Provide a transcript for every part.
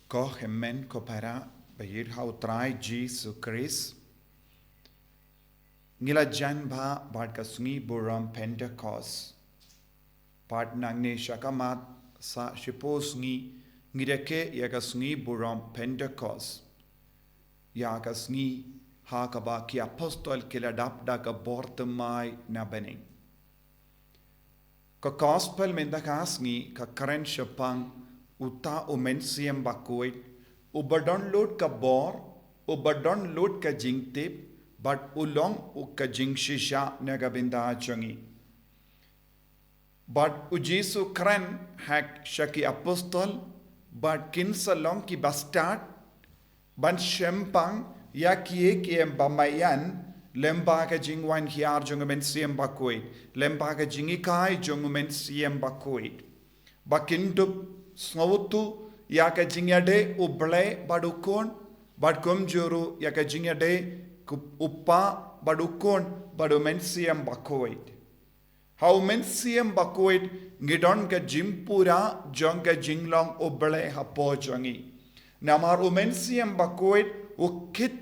Ko hemmen ko para bayir hau trai Jesu Christ. Ngila jan ba bad ka sungi buram Pentecost. Part nang ne shakamat sa shipos ngireke ya ka sungi buram Pentecost. Ya ka sungi ha ka ba ki apostol kila dapda ka bortamai na bening. Ka gospel menda ka sungi ka karen shapang uta umensiam bakuit ubadon ka bor ubadon ka jingtip but ulong ka jingshisha nagabinda changi but ujisu kran hak shaki apostol but kinsalong ki bastard ban shempang ya kie kiem bamayan lemba ka jingwan hiar jongumensiam bakuit lemba ka jingikai jongumensiam bakuit bakindup Snautu yaka jingade Blei badukon badkom juru yaka jingade uppa badukon badumensiam bakoid. How mensiam bakoid ngidon ka jimpura jonga jinglong Blei hapo jongi. Namar umensiam bakoid ukit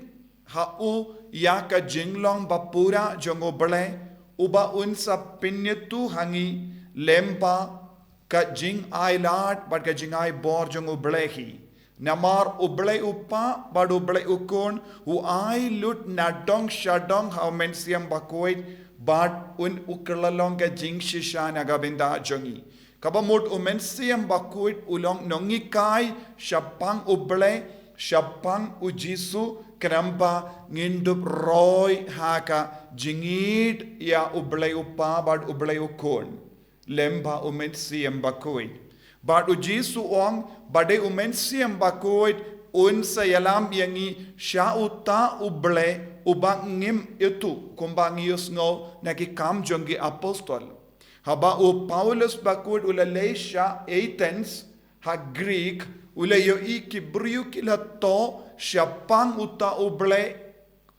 hau yaka jinglong bapura jongo Blei uba unsa pinyetu hangi lempa ka jing ai lat but ka jing ai bor jong ublehi namar ublei uppa bad ublei ukon u ai lut nadong shadong how mensiam bakoid but un uklalong ka jingshisha nagabinda jongi kabamut umensiam bakoid ulong nongi kai shapang ublei shapang ujisu kramba ngindup roy haka jingid ya ublei uppa bad ublei ukon lemba umensiam bakoid. But ujisu ong bade umensiam bakoid unsa yalam yangi shauta uble ubang ngim itu kumbangius ngo naki kam jongi apostol. Haba u Paulus bakoid ulalesha Athens ha Greek ulayo ikibriu kilato syapang uta uble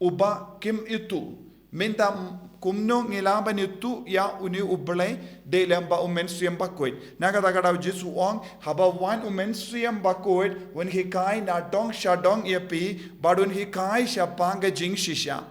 uba kim itu. Minta Kumno ngilaban itu ya uni Blei de lamba umensiam bakoid. Nakata Jesu ong haba wan umensiam bakoid when he kai na dong shadong epi badun he kai shapanga jingshisha.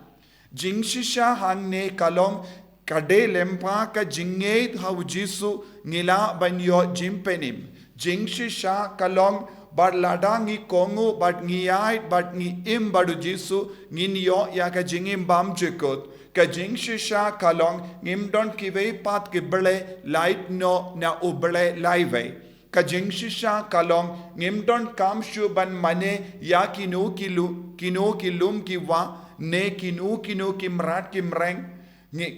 Jingshisha hang ne kalong kade lempa ka jinged hau Jesu ngila banyo jimpenim. Jingshisha kalong bad ladangi kongo bad ngiyait bad ngi im badu Jesu nginyo ya ka jingim bam jekot. Ka jingshisha kalong ngimdon kiwe pat kibele light no na uble laive. Ka jingshisha kalong ngimdon kamshu ban mane ya kinu kilum kiwa ne kinu kimrat kimreng.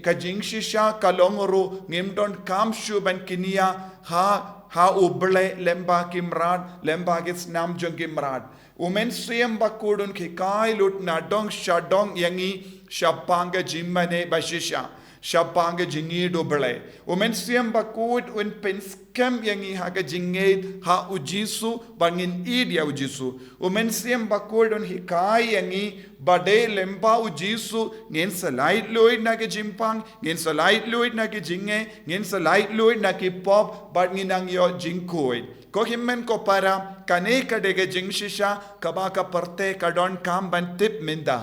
Ka jingshisha kalong ru ngimdon kamshu ban kinia ha uble lemba kimrat lemba gis nam jong kimrat. Umensiam bakudun kikai lut na dong shadong yangi shapanga jimmane bashisha shapanga jingi doble umensiam bakud un penskem yangi haga jinged ha ujisu bangin idia ujisu umensiam bakud un hikai yangi bade lempa ujisu ngin salait loid na ke jimpang ngin salait loid na ke jinge ngin salait loid na ke pop but nginang yo jingkoid ko himmen ko para kane kadege jingshisha kabaka parte kadon kam ban tip minda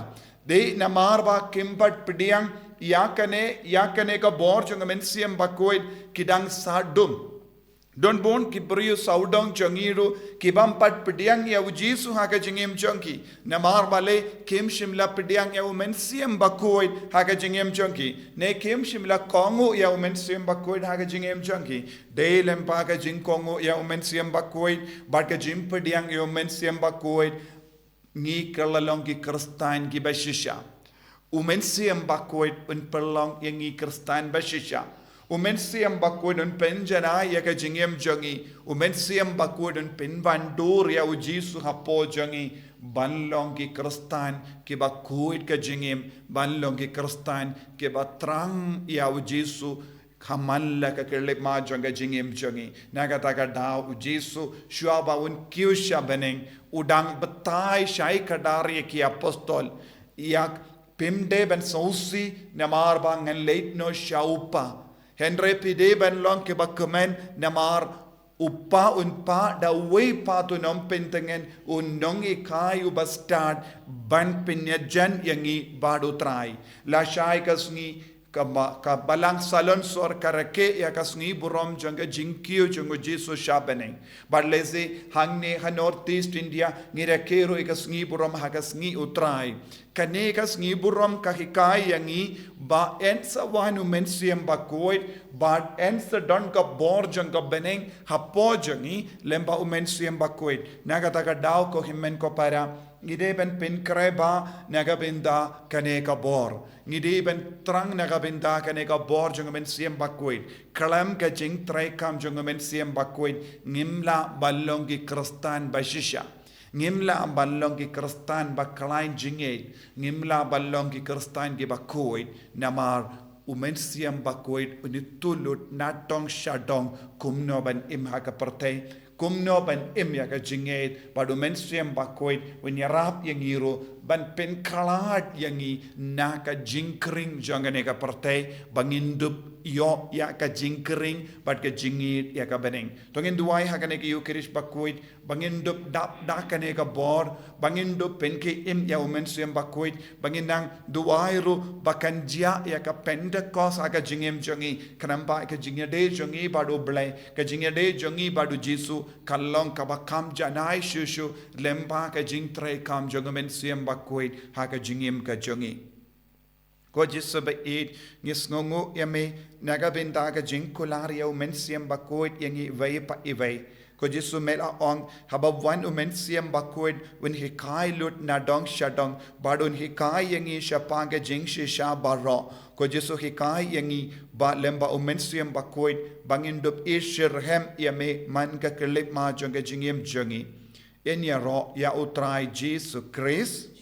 de namarba kimpat pidiang yakane ka bor chung mensiam bakoid kidang sadum don bon kibriu saudong changiru kibam pat pidiang ya ujisu haka jingem chonki namarba le kim shimla pidiang ya mensiam bakoid haka jingem chonki ne kim shimla kongo ya mensiam bakoid haka jingem chonki de lempa ka jing kongo ya mensiam bakoid bat ka jim pidiang ya mensiam bakoid ngi kalalong ki kristan ki bashisha umensiam bakoid un perlong yang ngi kristan bashisha umensiam bakoid un penjana ya ka jingem jongi umensiam bakoid un penvandur ya ujisu hapo jongi banlong ki kristan ki bakoid ka jingem banlong ki kristan ki batrang ya ujisu kamalla ka kelip ma jonga jingem jongi nagataka da ujisu shuaba un kiusha beneng udang betai syai kadari ki apostol yak pimde ben sausi namar bangan late no shaupa henre pide ben long ke bakmen namar upa unpa da way pa tu nom pentengen unong ikai ubastad ban pinyajan yangi badu trai la shai kasngi ka balang salon sor karake ya kasngi burom janga jinkio jungo jisu shabeneng barleze hangne ha northeast India ngirakero ikasngi burom hakasngi utrai kane kasngi burom kahikai yangi ba ensa wanu mensiam bakoit ba ensa don ka bor janga beneng hapo jangi lemba umensiam bakoit nagataka daw ko himmen ko para ngideben pinkreba nagabinda kane ka bor ngideben trang nagabinda kane ka bor janga mensiam bakoit kalam ka jing trai kam janga mensiam bakoit ngimla ballongi kristan bashisha ngimla ballongi kristan baklain jinge ngimla ballongi kristan gi bakoit namar umensiam bakoit unitulut natong shadong kumno ban imha ka partay Kumno ban imya ka jinget padu mensiam bakoit winyarap yang iro ban pen kalat yangi na ka jingkring jangane ka partay bangindup yo ya ka jingkring bad ka jingit ya ka beneng tongin duai hakane ki yukirish bakoit bangindup dap kane ka bor bangindup pen ke im ya mensiam bakoit banginang duai ru bakan jia ya ka pentecost aga jingem jangi kanamba ka jingade jangi padu Blei ka jingade jangi padu jisu kallong kabakam janai shushu lemba ka jingtrai kam jongamen siam bakoit ha ka jingim ka jongi ko jisu ba it ngis ngongu yame nagabinda ka jingkularia men siam bakoit yangi vai pa ivai ko jisu mela ong hababwan siam bakoit when he kai lut na dong shadong badun he kai yangi shapanga jingshisha baro ko jisu he kai yangi ba lemba siam bakoit bangindup ishirhem yame man ka kelip ma jonga jingim jongi enya ro ya utrai jisu Christ